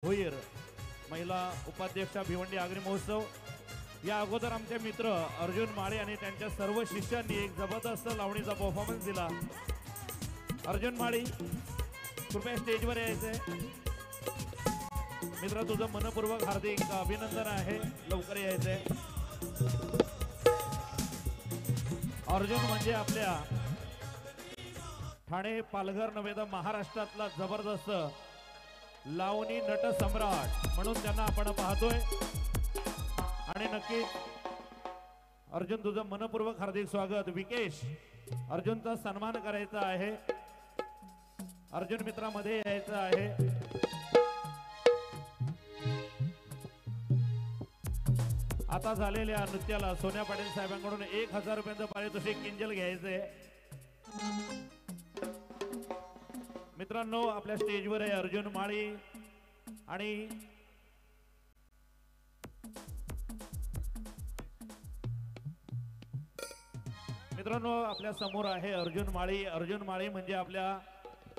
भोईर महिला उपाध्यक्षा भिवंडी आगरी महोत्सव। या अगोदर आमचे मित्र अर्जुन माळे आणि त्यांच्या सर्व शिष्यांनी एक जबरदस्त लावणीचा परफॉर्मन्स दिला। अर्जुन माळी कृपया स्टेजवर यायचे। मित्र तुझं मनपूर्वक हार्दिक अभिनंदन आहे, लवकर यायचे। अर्जुन म्हणजे आपल्या ठाणे पालघर नव्हे तर महाराष्ट्रातला जबरदस्त लावणी नट सम्राट म्हणून त्यांना आपण पाहतोय। आणि नक्कीच अर्जुन तुझं मनपूर्वक हार्दिक स्वागत। विकेश अर्जुनचा सन्मान करायचा आहे, अर्जुन मित्रामध्ये यायचं आहे। आता झालेल्या नृत्याला सोन्या पाटील साहेबांकडून 1000 रुपयांचं पारितोषिक किंजल घ्यायचंय। मित्रांनो आपल्या स्टेजवर आहे अर्जुन माळी आणि मित्रांनो आपल्या समोर आहे अर्जुन माळी। अर्जुन माळी म्हणजे आपल्या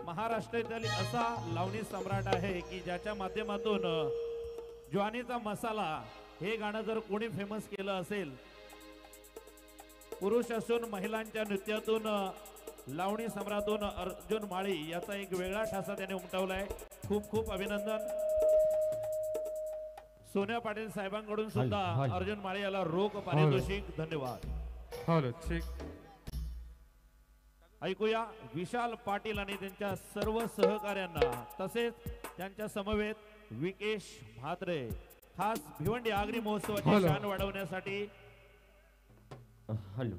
महाराष्ट्रातील असा लावणी सम्राट आहे की ज्याच्या माध्यमातून ज्वानीचा मसाला हे गाणं जर कोणी फेमस केलं असेल, पुरुष असून महिलांच्या नृत्यातून लावणी सम्राटून अर्जुन माळी याचा एक वेगळा ठसा त्याने उमटवलाय। खूप खूप अभिनंदन। सोन्या पाटील साहेबांकडून सुद्धा अर्जुन माळी याला रोख पारितोषिक। धन्यवाद। ऐकूया विशाल पाटील आणि त्यांच्या सर्व सहकार्यांना, तसेच त्यांच्या समवेत विकेश म्हात्रे खास भिवंडी आगरी महोत्सवाची शान वाढवण्यासाठी। Hello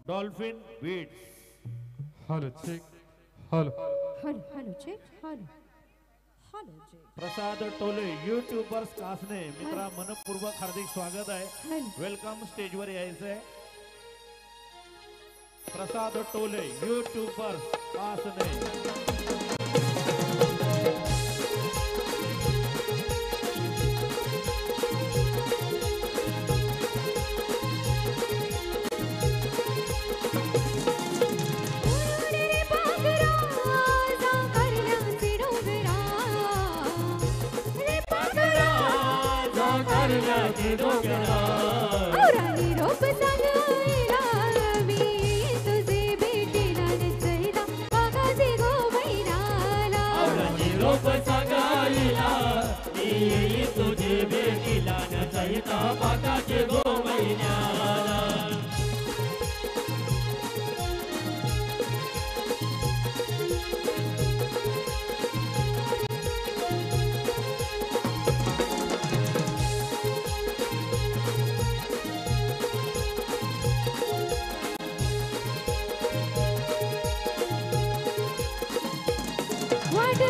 Dolphin Beats. Hello check hello hello check hello check. Prasad Tole YouTubers कासने मित्रा मनपूर्वक हार्दिक स्वागत आहे, वेलकम। स्टेजवर यायचंय। प्रसाद टोले यूट्यूबर्स कासने। औरानी रोप सांगायला मी तुझे भेटीला नचैदा बागाजी गो महिनाला। औरानी रोप सांगायला मी तुझे भेटीला नचैदा बागाजी गो महिन्याला। What?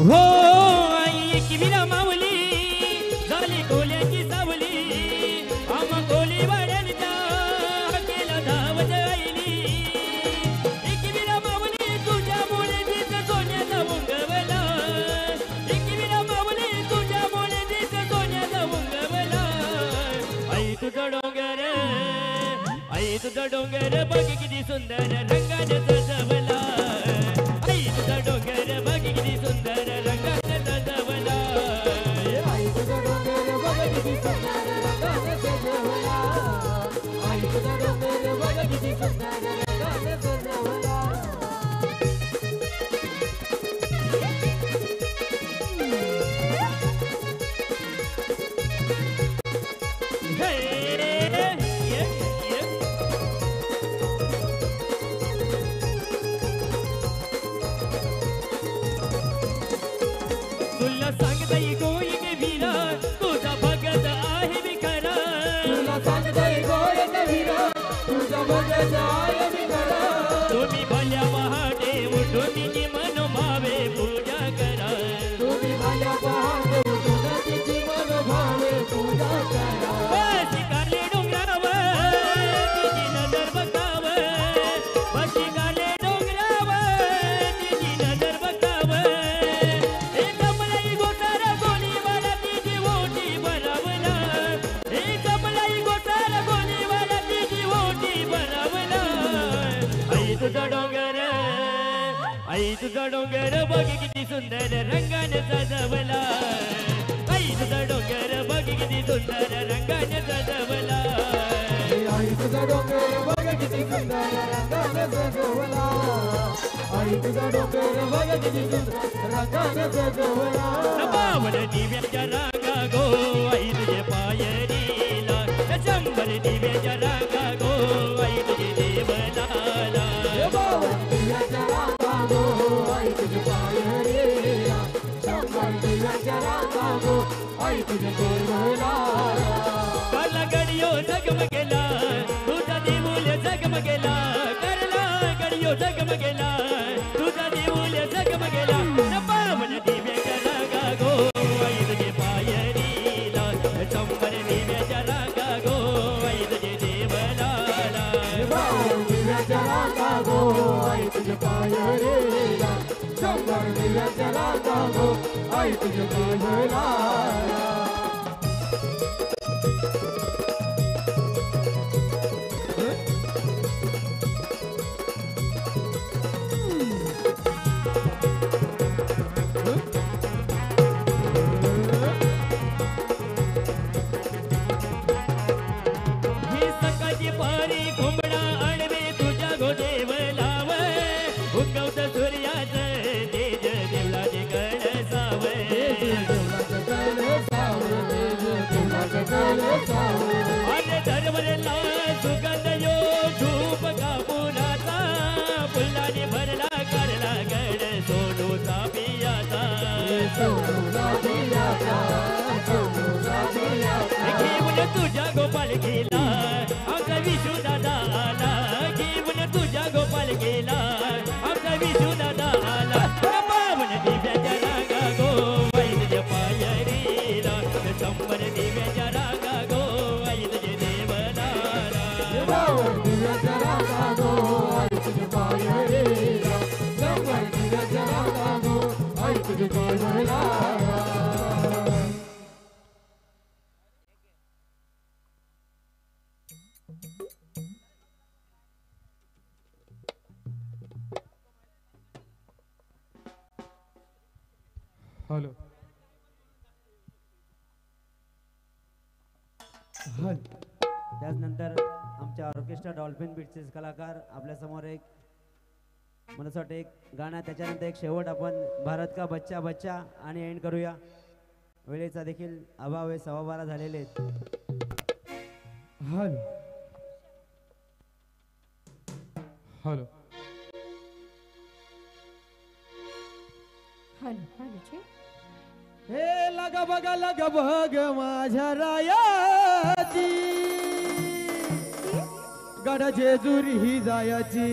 हो आई किविला मावली झाली कोल्याची सावली आम्हा कोली वाड्याच्या केला धावत आईली किविला मावली तुझ्या मुळेच सोन्याचा मुंगवला किविला मावली तुझ्या मुळेच सोन्याचा मुंगवला आई तुझा डोंगर बघ किती सुंदर रंगाने सजवला आई तुझा डोंगर बघ किती सुंदर रंगाने सजवला आई तुझा डोंगर बघ किती सुंदर रंगाने सजवला आई तुझा डोंगर बघ किती सुंदर रंगाने सजवला तुला सांगताय गोई वीरा तुझा भगत आहे मी खरा तुला सांगतोय गोय कवीरा तुझा भगत आहे मी खरा तुम्ही भल्या पहाटे उठून तिची मन भावे पूजा करा तुम्ही माझ्या पहाटे उठून तिची मनोभावे पूजा करा बशी काले डोंगरावर तिची नजर बघावं बशी काले डोंगरावर तिची नजर बघावं हे कमलाई गोटार गोलीवाला तिची ओटी भरावला हे कमलाई गोटार गोलीवाला तिची ओटी भरावला आई तुझा डोंगर बघ किती सुंदर रंगाने सजवला आई तुझा डोंगर बघ किती सुंदर रंगाने सजवला आई तुझा डोंगर बघ किती सुंदर रंगाने सजवला आई तुझा डोंगर बघ किती सुंदर रंगाने सजवला बावड दिव्याच्या रांगा गो आई तुझे पायरीला शंभर दिव्याच्या रांगा गो आई तुझे देवलाला दिव्याच्या रांगा गो आई तुझे पायरीला शंभर दिव्याच्या रांगा गो आई तुझे देवला काला गडियो जगमगेला तुझा देऊल जगमगेला पायरीला शंभर दिव्याच्या रांगा गो आई तुझे पायला ही सकाळची पारी घुमडा आडवे तुझ्या गोदेव लाव उगवत सूर्याचं तेज देवलाचे कळसाव अरे धर्मला सुगंध यो धूप कापुराचा फुलाने भरला करला गड सोडूचा पियाचा घेऊन तुझ्या गोपाल गेला आमचा विशू दादा आला घेऊन तुझ्या गोपाल गेला आमचा विशू दादा आला पावन दिव्याच्या रागा गो आई तुझ्या पायरीला शंभर दिव्याच्या रागा गो आई तुझे देवनाला हॅलो त्याचनंतर आमच्या ऑर्केस्ट्रा डॉल्फिन बीटचे कलाकार आपल्यासमोर एक मला असं वाटतं एक गाणं त्याच्यानंतर एक शेवट आपण भारत का बच्चा बच्चा आणि एंड करूया वेळेचा देखील अभाव आहे 12:15 झालेले आहेत हॅलो हॅलो हॅलो हॅलो चे हे लग बग माझ्या रायाची गड जेजुरी ही जायाची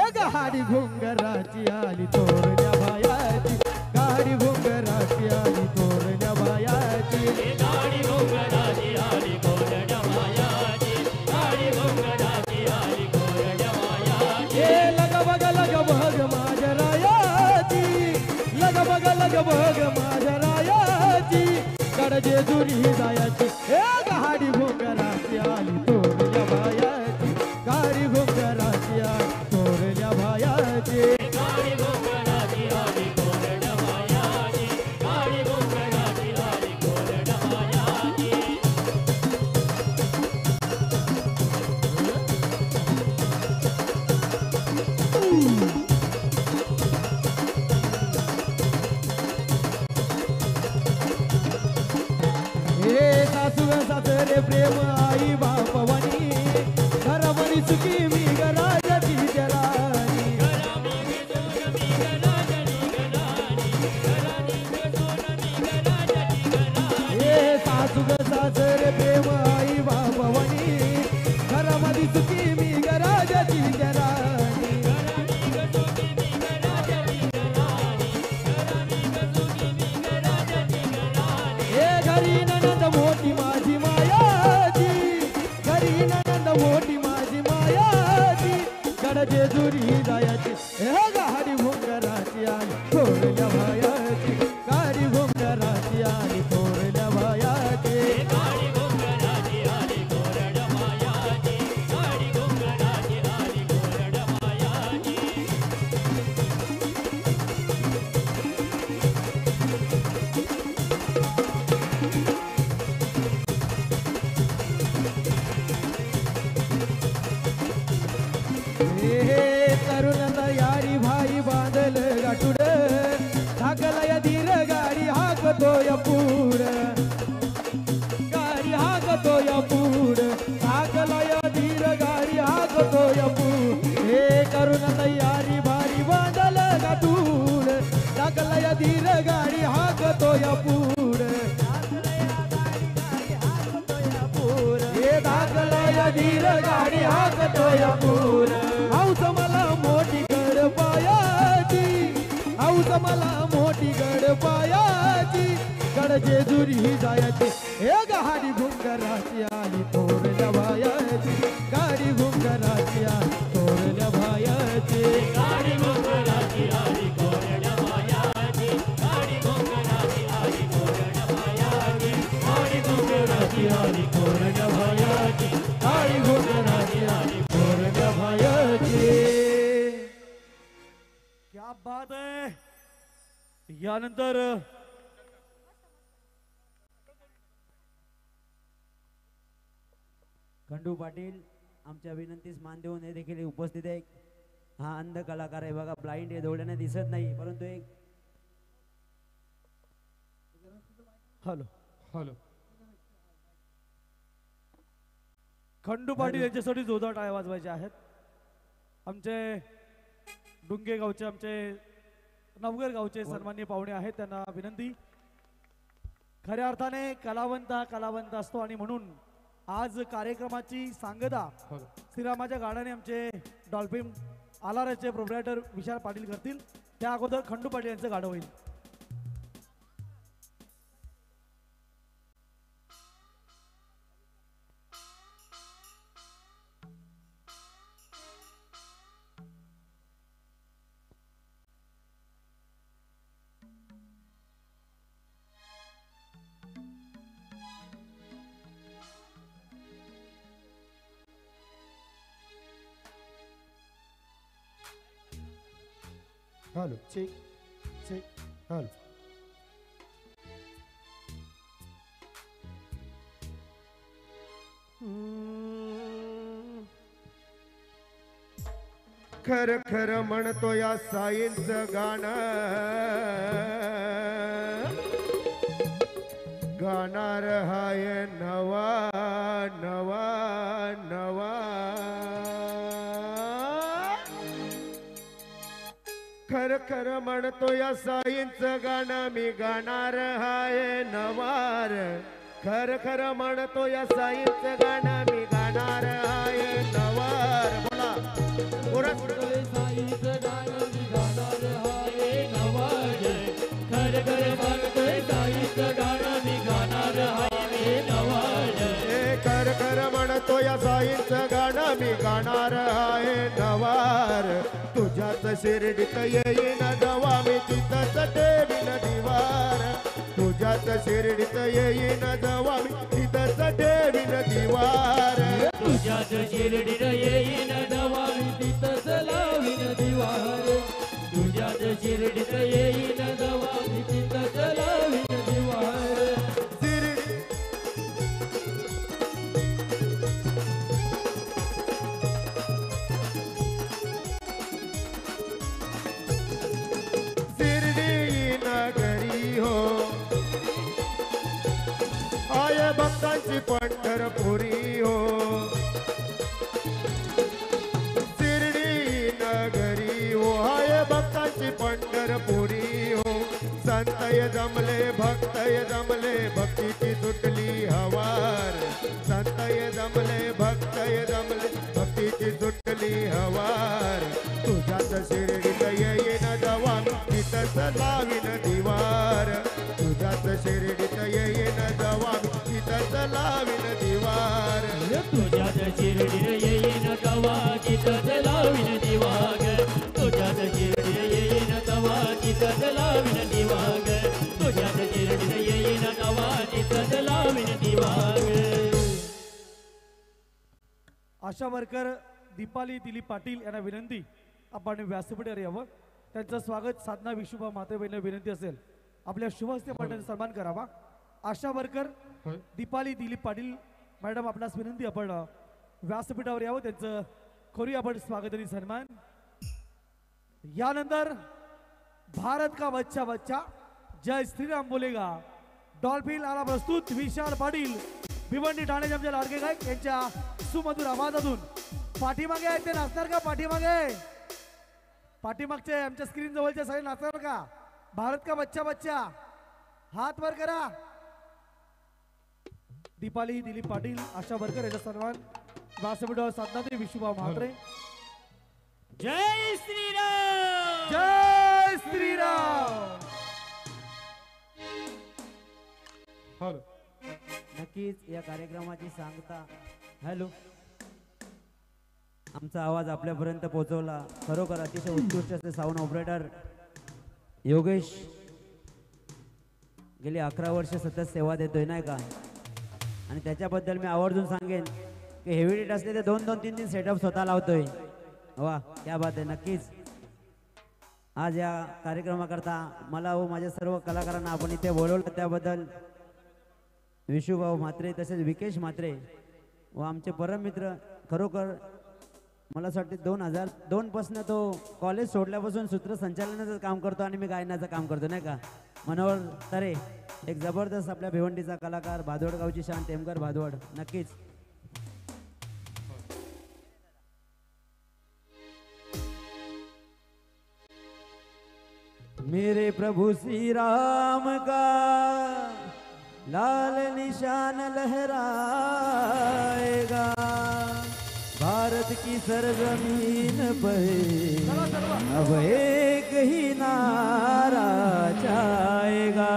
एक गाडी घुंगराची आली तोरण्या बायाची गाडी घुंगराची आली तोरण्या बायाची गाडी घोंगडाची आली घोरड्या मायाची गाडी घोंगडाची आली घोरड्या मायाची हे लग बग माझ्या रायाची लग बग माझ्या रायाची गड जेजुरी ही जायाची एक गाडी घुंगराची आली तोरण्या बायाची गाडी घुंगराची आली तोरण्या बायाची गाडी घोंगडाची आली घोरड्या मायाची गाडी घोंगडाची आली घोरड्या मायाची हे सासू सासरे प्रेम आई बापवणी घरमणी सुखी मी गराजाची जरानी हे सासू सासरे प्रेम आई बापवणी घरमधी सुखी मी गराजाची जरानी हे घरी ननंद मोठी माझी मायाची घरी ननंद मोठी माझी मायाची गड जेजुरी जायाची हे गाडी भोंगराची आली थोरल्या भायाची गाडी भोंगराची आली थोरल्या भायाची गाडी घोंगडाची आली घोरड्या मायाची गाडी घोंगडाची आली घोरड्या मायाची हे तरुण यारी भाई बांधल गाठुड ढाकलय धीर गाडी हाकतोय पूड गाडी हाकतोय पूड ढाकलय धीर गाडी हाकतोय पूड हे करुण यारी भारी बांधल गाठुड ढाकलय धीर गाडी हाकतोय पूड हे ढाकलय धीर गाडी हाकतोय पूड हौस मला मोठी गड पायाची हौस मला मोठी गड पायाची गड जेजुरी ही जायाची हे गाडी घुंगराची आली थोरल्या भायाची गाडी घुंगराची आली थोरल्या भायाची यानंतर खंडू पाटील आमच्या विनंतीस मान देऊन हे देखील उपस्थित आहे. हा अंध कलाकार आहे बघा, ब्लाइंड आहे, डोळ्याने दिसत नाही, परंतु एक हॅलो हॅलो खंडू पाटील यांच्यासाठी जोरदार टाळ्या वाजवायच्या आहेत. आमचे डुंगे गावचे आमचे नवगर गावचे सन्माननीय पाहुणे आहेत, त्यांना विनंती. खऱ्या अर्थाने कलावंत हा कलावंत असतो आणि म्हणून आज कार्यक्रमाची सांगता श्रीरामाच्या गाण्याने आमचे डॉल्फिन आलाराचे प्रोप्रायटर विशाल पाटील करतील. त्या अगोदर खंडू पाटील यांचं गाणं होईल. हॅलो चेक चेक हॅलो खर खर म्हणतो या साईंचं गाणं गाणार हाय नवा नवा नवा खर खर म्हणतो या साईंचं गाणं मी गाणार हाय नवार खर खर म्हणतो या साईंचं गाणं मी गाणार हाय नवार बोला खर खर म्हणतो या साईंचं गाणं मी गाणार आहे नवार तुझ्याच शिर्डीत येईन जवा मी तिथंच ठेवीन दिवार तुझ्याच शिर्डीत येईन जवा मी तिथंच ठेवीन दिवार तुझ्याच शिर्डीत येईन जवा मी तिथंच लावीन दिवार तुझ्याच शिर्डीत येईन जवा मी तिथंच लावीन दिवार भक्तांची पंढरपुरी हो शिर्डी नगरी हो हाय भक्तांची पंढरपुरी हो संतय जमले भक्तय जमले भक्तीची सुटली हवार संतय जमले भक्तय जमले भक्तीची सुटली हवार तुझ्याच शिर्डीत येईन जवा तिथंच लावीन दिवार तुझ्याच शिर्डीत येईन जवा तिथंच लावीन दिवार तुझ्याच शिर्डीत येईन तवा तिथंच लावीन दिवाग तुझ्याच शिर्डीत येईन तवा तिथंच लावीन दिवाग तुझ्याच शिर्डीत येईन तवा तिथंच लावीन दिवाग. आशा वर्कर दीपाली दिलीप पाटील यांना विनंती आपण व्यासपीठावर यावं. त्यांचं स्वागत साधना विशुभा मातेबहिणीला विनंती असेल आपल्या शुभहस्ते पाटील सन्मान करावा. आशा वर्कर दीपाली दिलीप पाटील मॅडम आपणास विनंती आपण व्यासपीठावर यावं. त्यांचं करूया आपण स्वागत आणि सन्मान. यानंतर भारत का बच्चा बच्चा जय श्रीराम बोलेगा डॉल्फिन आला प्रस्तुत विशाल पाटील भिवंडी ठाण्याचे आमचे लाडके गायक यांच्या सुमधुर आवाजातून. पाठीमागे आहेत ते नाचणार का? पाठीमागे पाठीमागचे आमच्या स्क्रीन जवळचे सगळे नाचणार का? भारत का बच्चा बच्चा हात वर करा. दीपाली दिलीप पाटील आशा वर्कर यांचा सन्मान व्यासपीठावर साधना विशुभा म्हात्रे. जय श्रीराम जय श्रीराम. हॅलो नक्कीच या कार्यक्रमाची सांगता. हॅलो आमचा आवाज आपल्यापर्यंत पोहोचवला खरोखर अतिशय उत्कृष्ट असे साऊंड ऑपरेटर योगेश गेली 11 वर्ष सतत सेवा देतोय नाही का. आणि त्याच्याबद्दल मी आवर्जून सांगेन की हेवी डेट असले ते 2-2, 3-3 सेटअप स्वतः लावतोय. वा क्या बात आहे. नक्कीच आज या कार्यक्रमाकरता मला व माझ्या सर्व कलाकारांना आपण इथे बोलवलं त्याबद्दल विशुभाऊ म्हात्रे तसेच विकेश म्हात्रे व आमचे परम मित्र खरोखर मला असं वाटते 2002 पासून तो कॉलेज सोडल्यापासून सूत्रसंचालनाचं काम करतो आणि मी गायनाचं काम करतो नाही का. मनोहर तरे एक जबरदस्त आपल्या भिवंडीचा कलाकार, भादवड गावची शान टेमकर भादवड. नक्कीच मेरे प्रभु श्री राम का लाल निशान लहराएगा, भारत की सरजमीन पर अब एक ही नारा जाएगा.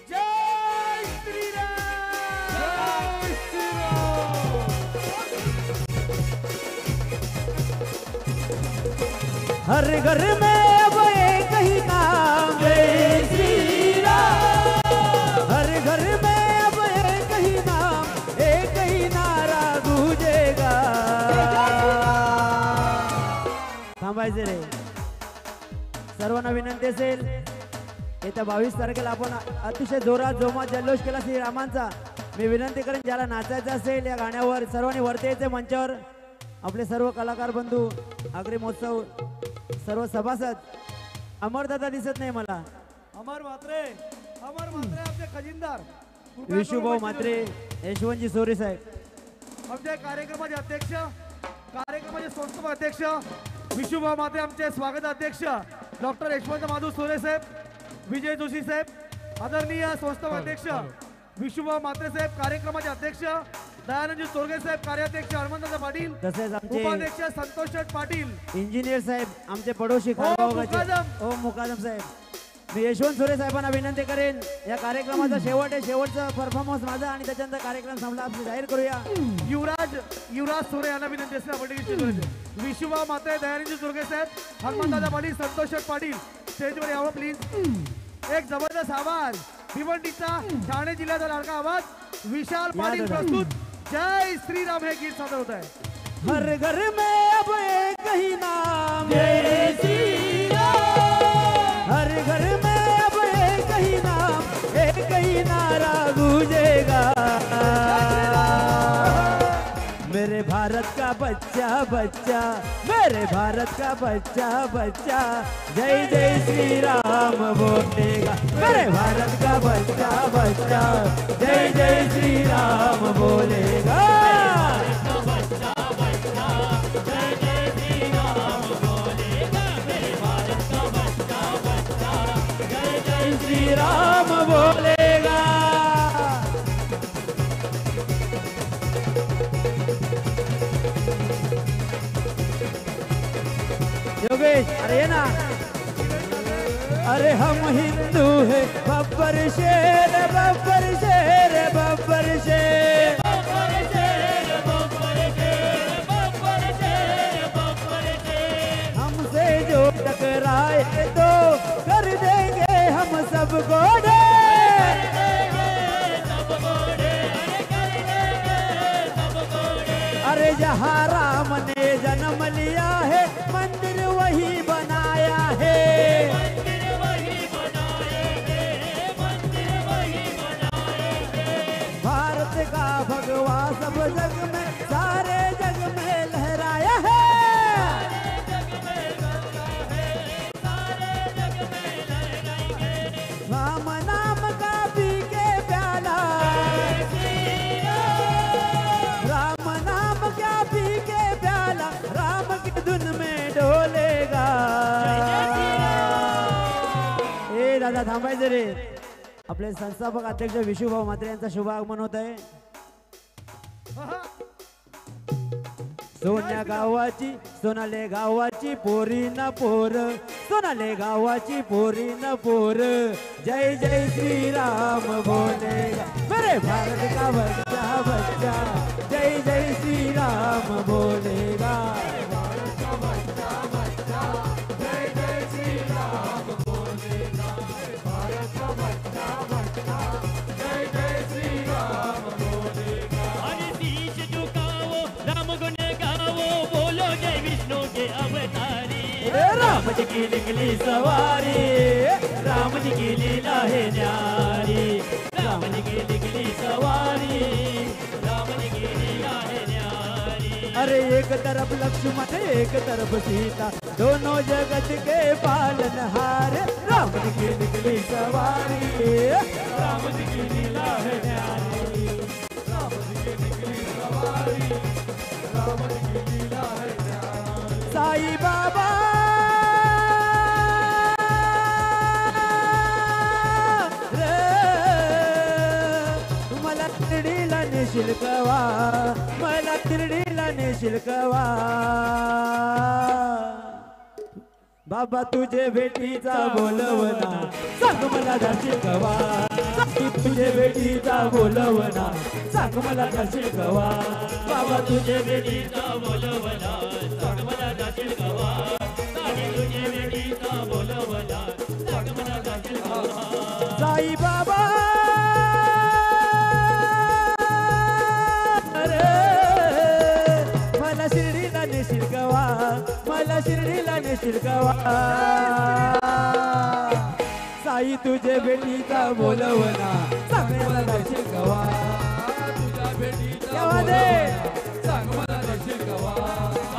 जय श्री राम, जय श्री राम. हर घर में अब एक ही नाम जय श्री राम, हर घर में अब एक ही नाम, एक ही नारा गूंजेगा. थांबायचे रे. सर्वांना विनंती असेल येत्या 22 तारखेला आपण अतिशय जोरात जोमात जल्लोष केला श्रीरामांचा. मी विनंती करेन ज्याला नाचायचं असेल या गाण्यावर सर्वांनी वरती यायचे मंचावर. आपले सर्व कलाकार बंधू, आगरी महोत्सव सर्व सभासद. अमरदादा दिसत नाही मला. अमर म्हात्रे आपले खजिनदार विशुभाऊ म्हात्रे, यशवंतजी सोरे साहेब. आमच्या कार्यक्रमाचे अध्यक्ष, कार्यक्रमाचे संस्थापक अध्यक्ष विशुभाऊ म्हात्रे, आमचे स्वागत अध्यक्ष डॉक्टर यशवंत माधव सोरे साहेब, विजय जोशी साहेब, आदरणीय संस्थापक अध्यक्ष विशुभाऊ म्हात्रे साहेब, कार्यक्रमाचे अध्यक्ष दयानंदजी तोरगे साहेब, कार्याध्यक्ष हनुमंतदादा पाटील, तसेच आमचे उपाध्यक्ष संतोष पाटील, इंजिनियर साहेब, आमचे पडोशी मुकादम. मुकादम साहेब. मी यशवंत सोरे साहेबांना विनंती करेन या कार्यक्रमाचा शेवट आहे, शेवटचा परफॉर्मन्स माझा आणि त्याच्यानंतर कार्यक्रम संपला आपण जाहीर करूया. युवराज सोरे यांना विनंती असते आपण विशुभाऊ म्हात्रे, दयानंदजी तोरगे साहेब, हनुमंतदादा पाटील, संतोष पाटील स्टेजवर यावं प्लीज. एक जबरदस्त आवाज भिवंडीचा, ठाणे जिल्ह्याचा लाडका आवाज विशाल पाटील प्रस्तुत. जय श्रीराम हे गीत सादर होत आहे. हर घर में अब एक ही नाम जय श्री राम, हर घर में अब एक ही नाम, एक ही नारा गूंजेगा. मेरे भारत का बच्चा बच्चा, मेरे भारत का बच्चा बच्चा जय जय श्री राम बोलेगा. मेरे भारत का बच्चा बच्चा जय जय श्री राम बोलेगा. श्री राम बोलेगा. योगेश अरे ये ना. अरे हम हिंदू है बब्बर शेर, बब्बर शेर, बब्बर शेर, हमसे जो टकराए तो कर देंगे हम सबको ढेर. अरे जहाँ राम ने जन्म लिया है मंदिर वही बनाया है. भारत का भगवा सब जग में, सारे जग में लहराया है. राम नाम का पी के प्याला, राम नाम क्या पी के प्याला, राम की धुन में डोलेगा. ए दादा थांबायचं रे. आपले संस्थापक अध्यक्ष विशुभाऊ म्हात्रे यांचा शुभ आगमन होत आहे. सोन्या गावाची सोनाले गावाची पोरी न पोर, सोनाले गावाची पोरी न पोर जय जय श्री राम बोलेगा. मेरे भारत का बच्चा बच्चा जय जय श्री राम बोलेगा. आणि शीश झुकावो, राम गुण गावो, बोलो जय विष्णु के रामजी की निघली सवारी रामजी की लीला है न्यारी रामजी की निघली सवारी रामजी की लीला है न्यारी अरे एक तरफ लक्ष्मण एक तरफ सीता दोनों जगत के पालनहार राम जी की निकली सवारी राम जी की लीला है न्यारी राम जी की निकली सवारी राम जी की लीला है न्यारी साई बाबा रे मला तिरडीला नेशील कवा मला तिरडीला नेशील कवा बाबा तुझे भेटीचा बोलवना सांग मला जाशील कवा तुझे भेटीचा बोलवना सांग मला जाशील कवा बाबा तुझे बेटीचा बोलवला सांग मला जाशील कवा साडी तुझे बेटीचा बोलवला सांग मला जाशील कवा साई बाबा रे मला शिर्डीला नेशील कवा मला शिर्डीला नेशील कवा साई तुझे भेटीचा बोलवना सांग मला जाशील कवा तुझ्या बेटीचा केव्हा दे सांग मला जाशील कवा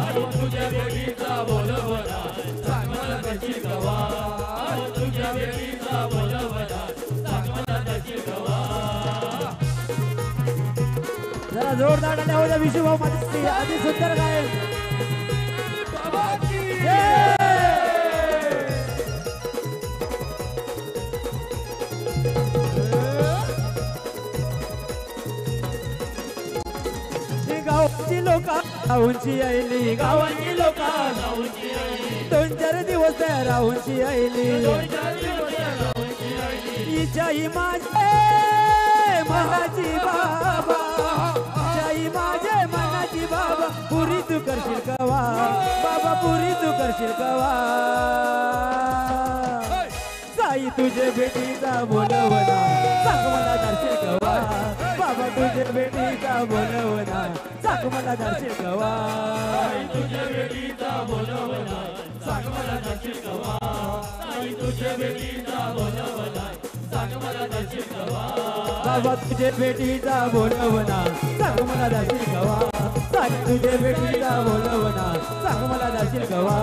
आई तुझ्या बेटीचा बोलवला सांग मला जाशील कवा आई तुझ्या बेटीचा बोलवला सांग मला जाशील कवा जरा जोरदार टाळ्या होत्या विशुभाऊ माझे अति सुंदर गायन बाबा की गावची लोक राहूनची आईली गावाची लोक गावची आई दोन चार दिवस राहूनची आईली इच्छाई माझे मनाची बाबा इच्छाई माझे मनाची बाबा पुरी तू करशील कवा बाबा पुरी तू करशील कवा साई तुझे बेटीचा बोलवना सांग मला दर्शन कवा बाबा तुझे बेटीचा बोलवना सांग मला दर्शन कवा तुझ्या बेटीचा बोलवला सांग मला जाशील कवा आई तुझ्या बेटीचा बोलवला सांग मला जाशील कवा बाबा तुझे बेटीचा बोलवना सांग मला दर्शन कवा साई तुझे बेटीचा बोलवना सांग मला दर्शन कवा